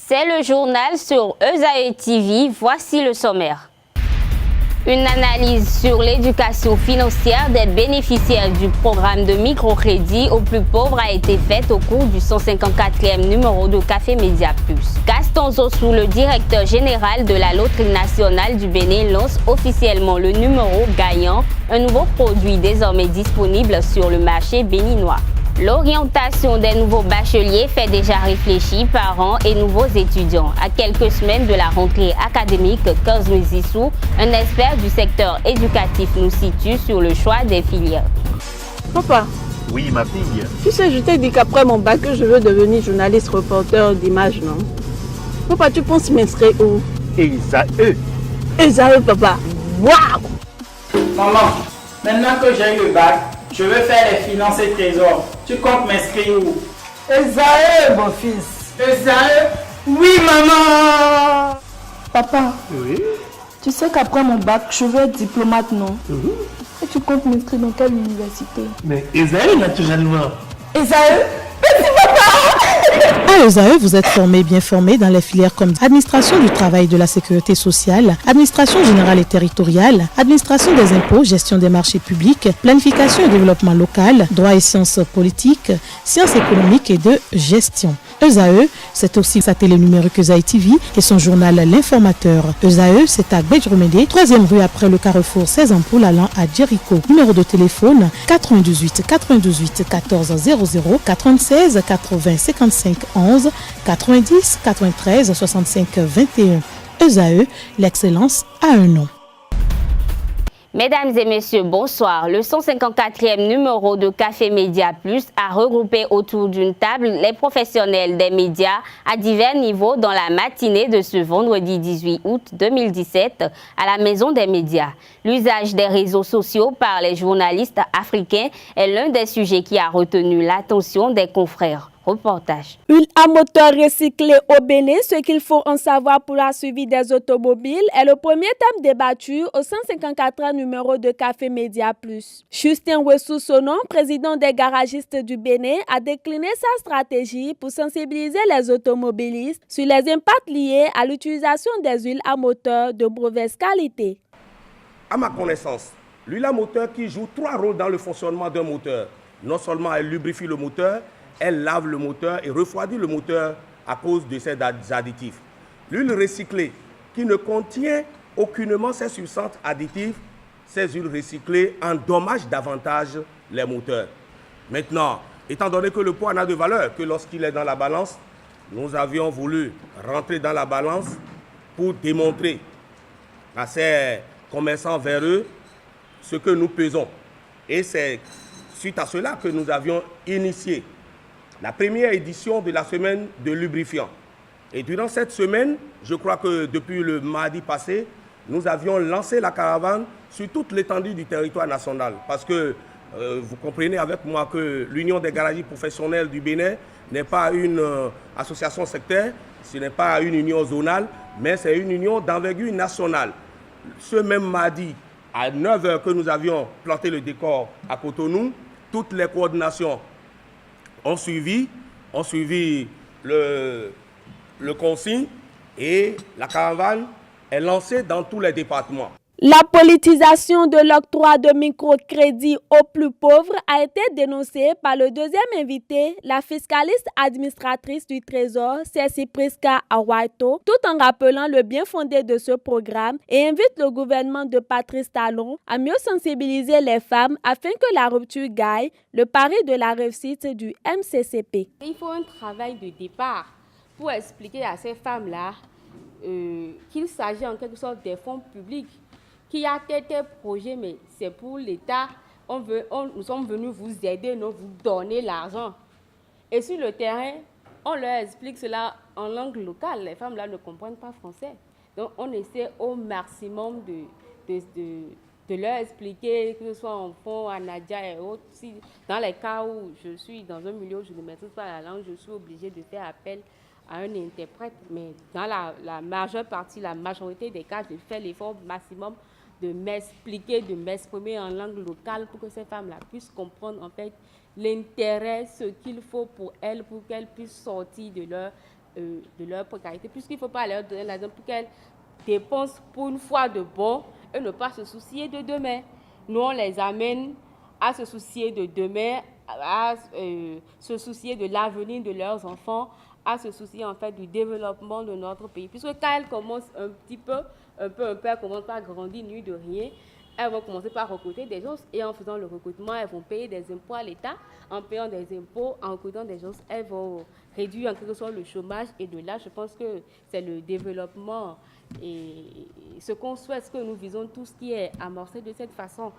C'est le journal sur Esae TV. Voici le sommaire. Une analyse sur l'éducation financière des bénéficiaires du programme de microcrédit aux plus pauvres a été faite au cours du 154e numéro de Café Média Plus. Gaston Zossou, le directeur général de la Loterie nationale du Bénin, lance officiellement le numéro gagnant, un nouveau produit désormais disponible sur le marché béninois. L'orientation des nouveaux bacheliers fait déjà réfléchir parents et nouveaux étudiants. À quelques semaines de la rentrée académique, Cosme Zissou, un expert du secteur éducatif, nous situe sur le choix des filières. Papa. Oui, ma fille. Tu sais, je t'ai dit qu'après mon bac, je veux devenir journaliste reporter d'image, non? Papa, tu penses m'inscrire où? Esae. Esae, papa. Waouh! Maman, maintenant que j'ai eu le bac, je veux faire les finances et trésors. Tu comptes m'inscrire où? Esae, mon fils. Esae? Oui, maman! Papa, Oui. tu sais qu'après mon bac, je veux être diplomate, non? Et tu comptes m'inscrire dans quelle université? Mais Esae, naturellement. Esae? À Esae, vous êtes bien formé dans les filières comme administration du travail et de la sécurité sociale, administration générale et territoriale, administration des impôts, gestion des marchés publics, planification et développement local, droit et sciences politiques, sciences économiques et de gestion. Esae, c'est aussi sa télé numérique Esae TV et son journal L'Informateur. Esae, c'est à Bedjromede, 3e rue après le carrefour 16 ampoules allant à Jericho. Numéro de téléphone 98 98 14 00 96 80 55 11 90 93 65 21. Esae, l'excellence a un nom. Mesdames et messieurs, bonsoir. Le 154e numéro de Café Média Plus a regroupé autour d'une table les professionnels des médias à divers niveaux dans la matinée de ce vendredi 18 août 2017 à la Maison des médias. L'usage des réseaux sociaux par les journalistes africains est l'un des sujets qui a retenu l'attention des confrères. Reportage. Huile à moteur recyclée au Bénin, ce qu'il faut en savoir pour la suivi des automobiles est le premier thème débattu au 154e numéro de Café Média Plus. Justin Wessou-Sonon, président des garagistes du Bénin, a décliné sa stratégie pour sensibiliser les automobilistes sur les impacts liés à l'utilisation des huiles à moteur de mauvaise qualité. À ma connaissance, l'huile à moteur qui joue 3 rôles dans le fonctionnement d'un moteur. Non seulement elle lubrifie le moteur, elle lave le moteur et refroidit le moteur à cause de ces additifs. L'huile recyclée, qui ne contient aucunement ces substances additives, ces huiles recyclées endommagent davantage les moteurs. Maintenant, étant donné que le poids n'a de valeur que lorsqu'il est dans la balance, nous avions voulu rentrer dans la balance pour démontrer à ces commerçants véreux ce que nous pesons. Et c'est suite à cela que nous avions initié la première édition de la semaine de lubrifiant. Et durant cette semaine, je crois que depuis le mardi passé, nous avions lancé la caravane sur toute l'étendue du territoire national. Parce que vous comprenez avec moi que l'Union des garagistes professionnels du Bénin n'est pas une association sectaire, ce n'est pas une union zonale, mais c'est une union d'envergure nationale. Ce même mardi, à 9h que nous avions planté le décor à Cotonou, toutes les coordinations ont suivi le consigne et la caravane est lancée dans tous les départements. La politisation de l'octroi de microcrédits aux plus pauvres a été dénoncée par le deuxième invité, la fiscaliste administratrice du Trésor, Ceci Priska Awaito, tout en rappelant le bien fondé de ce programme et invite le gouvernement de Patrice Talon à mieux sensibiliser les femmes afin que la rupture gagne le pari de la réussite du MCCP. Il faut un travail de départ pour expliquer à ces femmes-là qu'il s'agit en quelque sorte des fonds publics. Qui a tel projet, mais c'est pour l'État. Nous sommes venus vous aider, non vous donner l'argent. Et sur le terrain, on leur explique cela en langue locale. Les femmes-là ne comprennent pas français. Donc, on essaie au maximum de leur expliquer, que ce soit en fond, à Nadia et autres. Si, dans les cas où je suis dans un milieu où je ne maîtrise pas la langue, je suis obligée de faire appel à un interprète. Mais dans la majeure partie, la majorité des cas, je fais l'effort maximum de m'expliquer, de m'exprimer en langue locale pour que ces femmes-là puissent comprendre en fait l'intérêt, ce qu'il faut pour elles, pour qu'elles puissent sortir de leur de leur précarité, puisqu'il ne faut pas leur donner l'argent pour qu'elles dépensent pour une fois de bon et ne pas se soucier de demain. Nous, on les amène à se soucier de demain, à se soucier de l'avenir de leurs enfants, à se soucier en fait du développement de notre pays. Puisque quand elles commencent un peu, elles commencent par grandir nuit de rien, elles vont commencer par recruter des gens et en faisant le recrutement, elles vont payer des impôts à l'État. En payant des impôts, en recrutant des gens, elles vont réduire en quelque sorte le chômage. Et de là, je pense que c'est le développement et ce qu'on souhaite, ce que nous visons tous qui est amorcé de cette façon.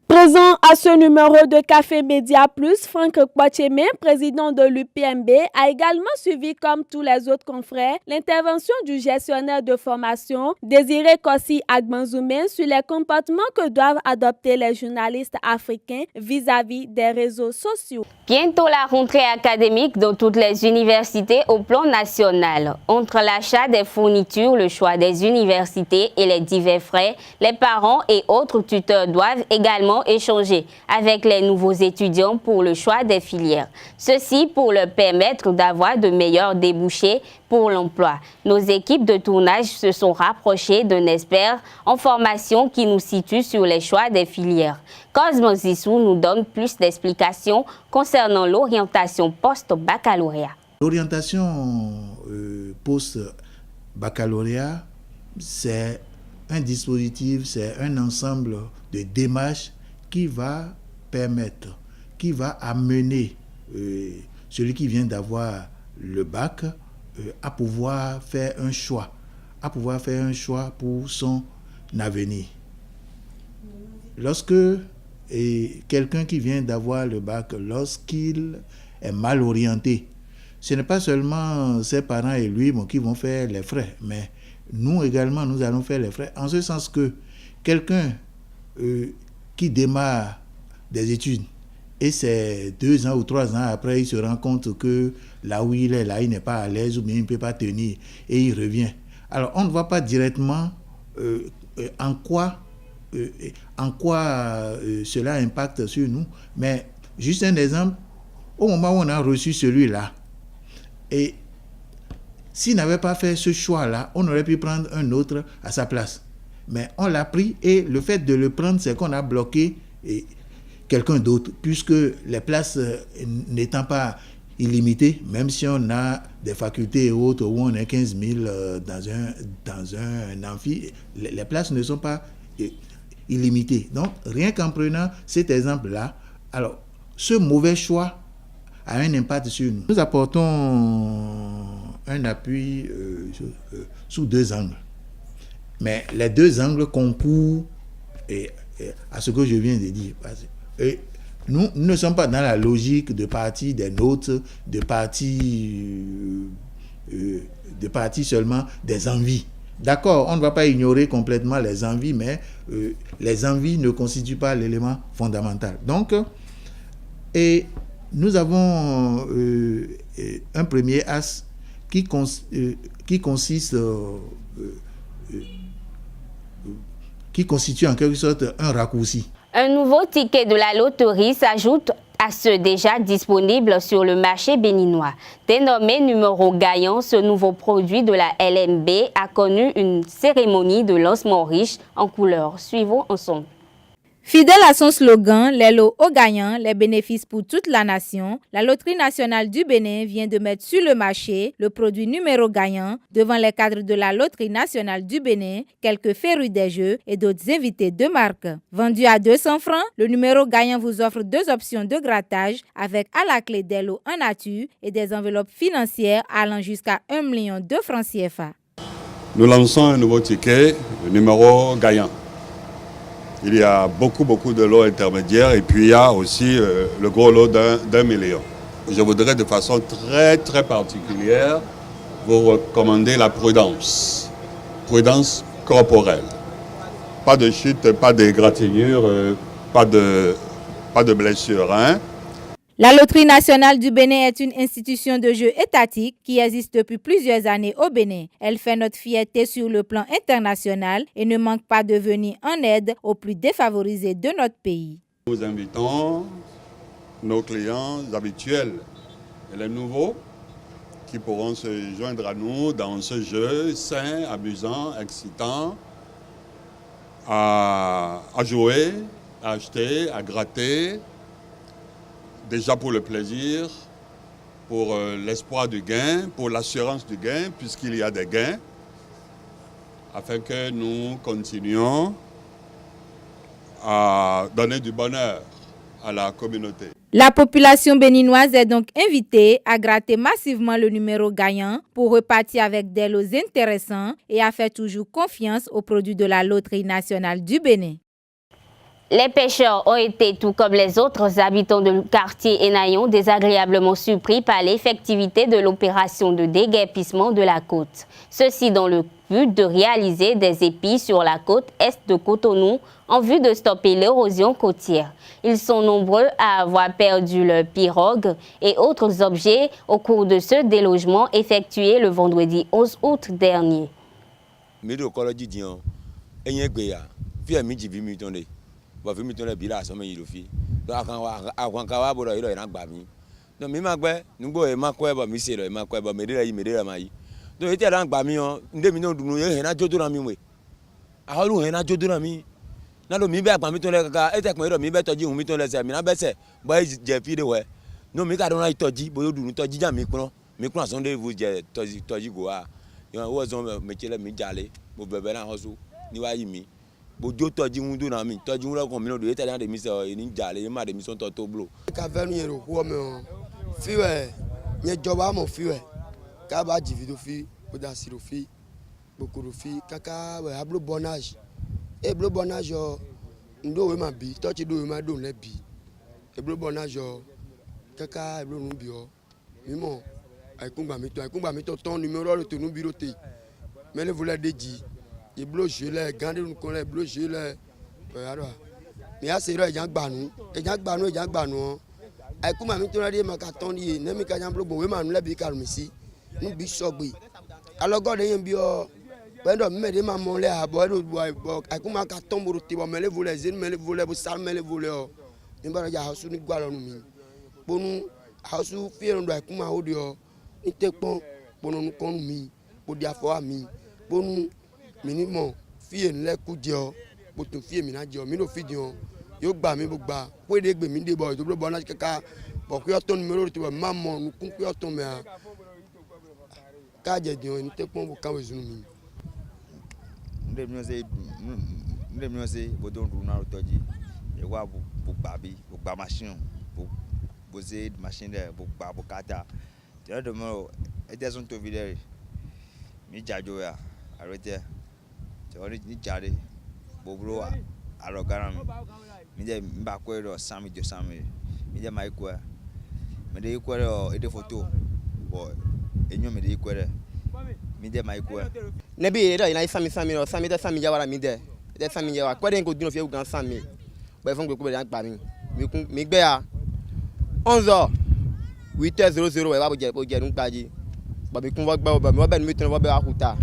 Présent à ce numéro de Café Média Plus, Franck Kouacheme, président de l'UPMB, a également suivi, comme tous les autres confrères, l'intervention du gestionnaire de formation, Désiré Kossi Agbanzoumé, sur les comportements que doivent adopter les journalistes africains vis-à-vis des réseaux sociaux. Bientôt la rentrée académique dans toutes les universités au plan national. Entre l'achat des fournitures, le choix des universités et les divers frais, les parents et autres tuteurs doivent également échanger avec les nouveaux étudiants pour le choix des filières. Ceci pour leur permettre d'avoir de meilleurs débouchés pour l'emploi. Nos équipes de tournage se sont rapprochées d'un expert en formation qui nous situe sur les choix des filières. Cosmo Zissou nous donne plus d'explications concernant l'orientation post-baccalauréat. L'orientation post-baccalauréat, c'est un dispositif, c'est un ensemble de démarches qui va permettre, qui va amener celui qui vient d'avoir le bac à pouvoir faire un choix, pour son avenir. Lorsque quelqu'un qui vient d'avoir le bac, lorsqu'il est mal orienté, ce n'est pas seulement ses parents et lui qui vont faire les frais, mais nous également, nous allons faire les frais, en ce sens que quelqu'un qui démarre des études et c'est 2 ans ou 3 ans après, il se rend compte que là où il est, là, il n'est pas à l'aise ou bien il ne peut pas tenir et il revient. Alors, on ne voit pas directement en quoi cela impacte sur nous, mais juste un exemple, au moment où on a reçu celui-là, et s'il n'avait pas fait ce choix-là, on aurait pu prendre un autre à sa place. Mais on l'a pris et le fait de le prendre, c'est qu'on a bloqué quelqu'un d'autre, puisque les places n'étant pas illimitées, même si on a des facultés et autres où on est 15 000 dans un amphi, les places ne sont pas illimitées. Donc, rien qu'en prenant cet exemple-là, alors, ce mauvais choix a un impact sur nous. Nous apportons un appui sous 2 angles. Mais les 2 angles concourent à ce que je viens de dire. Nous ne sommes pas dans la logique de parti des nôtres, de parti seulement des envies. D'accord, on ne va pas ignorer complètement les envies, mais les envies ne constituent pas l'élément fondamental. Donc, et nous avons un premier axe qui constitue en quelque sorte un raccourci. Un nouveau ticket de la loterie s'ajoute à ceux déjà disponibles sur le marché béninois. Dénommé numéro gagnant, ce nouveau produit de la LNB a connu une cérémonie de lancement riche en couleurs. Suivons ensemble. Fidèle à son slogan, les lots aux gagnants, les bénéfices pour toute la nation, la Loterie nationale du Bénin vient de mettre sur le marché le produit numéro gagnant devant les cadres de la Loterie nationale du Bénin, quelques férus des jeux et d'autres invités de marque. Vendu à 200 francs, le numéro gagnant vous offre 2 options de grattage avec à la clé des lots en nature et des enveloppes financières allant jusqu'à 1 million de francs CFA. Nous lançons un nouveau ticket, le numéro gagnant. Il y a beaucoup de lots intermédiaires et puis il y a aussi le gros lot d'1 million. Je voudrais de façon très particulière vous recommander la prudence. Prudence corporelle. Pas de chute, pas d'égratignure, pas de blessure. Hein? La Loterie nationale du Bénin est une institution de jeu étatique qui existe depuis plusieurs années au Bénin. Elle fait notre fierté sur le plan international et ne manque pas de venir en aide aux plus défavorisés de notre pays. Nous invitons nos clients habituels et les nouveaux qui pourront se joindre à nous dans ce jeu sain, amusant, excitant, à jouer, à acheter, à gratter, déjà pour le plaisir, pour l'espoir du gain, pour l'assurance du gain, puisqu'il y a des gains, afin que nous continuions à donner du bonheur à la communauté. La population béninoise est donc invitée à gratter massivement le numéro gagnant pour repartir avec des lots intéressants et à faire toujours confiance aux produits de la Loterie nationale du Bénin. Les pêcheurs ont été, tout comme les autres habitants du quartier Enayon, désagréablement surpris par l'effectivité de l'opération de déguerpissement de la côte. Ceci dans le but de réaliser des épis sur la côte est de Cotonou en vue de stopper l'érosion côtière. Ils sont nombreux à avoir perdu leurs pirogues et autres objets au cours de ce délogement effectué le vendredi 11 août dernier. Nalo mi be agba mi ton le kaka e te pon mi be toji hun mi ton le se mi na be se boy je fi de we no mi ka don na toji boyo dunu toji ja mi kun ason de vous je toji go a yo wo zon me chele mi jale bo bebe na hosu ni wa yi mi bo jo toji hun do na mi toji hun lo kon mi no do e te na de mi se ni jale e ma de mi son to blo ka venu yero ho me o fi we nye joba mo fi we ka ba ji video fi o da siro fi bokoro fi kaka we ablo bonage e blo bonage ndo we ma bi touch do we ma do le bi e blo bonage kaka e blo nu bi o mimo aikunba mi to ton numéro le tonu bi roté mais le volet deji e blo gelé gande nu kon le blo gelé aro mi a se ro ejan gbanu aikunba mi to re ma ka ton ni ne mi ka jan blo bo we ma nu le bi ka mi si nu bi sogbe alogo de yen bi o Pendo mede ma mon le abo do boy akuma ka tomboro ti bo mele vole zin mele vole bo sal mele vole o ni bara ja hasu ni gwa lo nu mi bonu hasu fi ndo akuma odi o ni te pon bonu nu kon mi bo dia fo mi bonu minimum fi en le ku je o bo tun fi mi na je o mi no fi di o yo gba mi bo gba po de gbe mi de boy to blo bona kaka bo ku yo ton numero ti bo ma mo nu kun ku yo ton me a ka je di o ni te pon bo kan we zunu mi Nous sommes bodon runa toji e wa bu gba machine bu boze machine de bu gba bu kata te do mo e de son to videre mi jajo ya arete te oni ni jare bo bro arogaram mi de mba ko ro sami jo sami mi de mai ko mi de ko ro e de photo bo enyo mi de ko re mi de mai ko nebi ero ina sami no sami de sami jawara mi de sami jawa ko de ko dino fi ugan sami bo fun gbe dan pa mi gbe a 11h 8h00 e wa bo je nun gbaji bo mi kun wo gbe bo mi wo be mi tun wo be akuta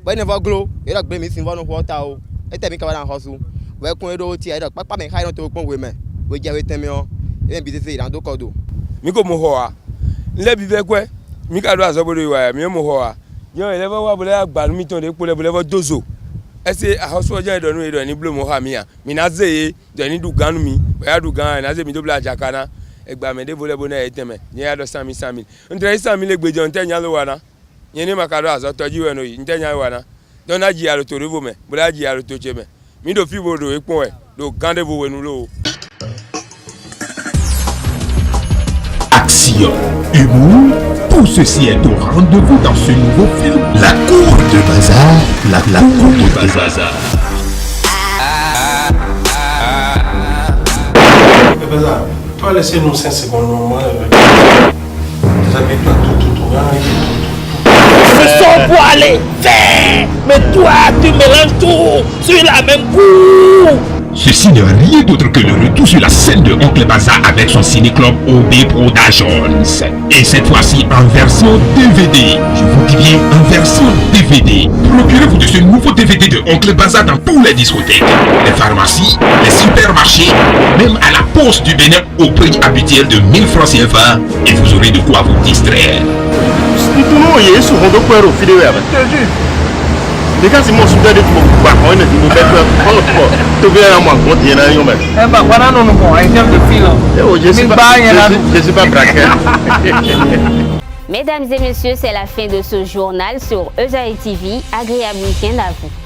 bo ne vo glo ero gbe mi sin wo no water o e te mi ka wa dan hosu we kun ero ti ero papa mi khai no to pon we me we je we temi o e bi se iran do kodo mi ko mo ho a nle bi be kwe mi ka do aso bodo wa mi mo ho a yo ele wa bole agba mi ton de pole bole dozo ese ahoso je do nu edo ni blo mo ha mi a mi na ze do ni du ganu mi bo ya du gan na ze mi do bla jakana egba me de bole bo na eteme ni ya do sami ntre sami le gbeje onte nya lo wa na yen ni makado aso toji we no yi nte nya wa na do na ji aro to revo me bole ji aro to che me mi do fi bo do epon e do gande bo we nu lo. Action, humour, tout ceci est au rendez-vous dans ce nouveau film, La Cour de Bazar, la Cour de Bazar. Bazar, toi laissez-nous 5 secondes, moi, j'habite pas tout. Ce sont pour aller faire, mais toi tu mélanges tout sur la même cour. Ceci n'est rien d'autre que le retour sur la scène de Oncle Bazar avec son ciné-club OB Productions. Et cette fois-ci en version DVD. Je vous dis bien en version DVD. Procurez-vous de ce nouveau DVD de Oncle Bazar dans tous les discothèques, les pharmacies, les supermarchés, même à la poste du Bénin au prix habituel de 1000 francs CFA. Et vous aurez de quoi vous distraire. tu não é isso, quando eu quero filho é. Mais quand c'est mon soutien de tout mon bac, on est dit mon bête, tu viens à moi, on tient à yon. Eh ben, voilà, non, en termes de fil. Je suis pas braqué. Mesdames et messieurs, c'est la fin de ce journal sur Eusaïe TV. Agréable week-end à vous.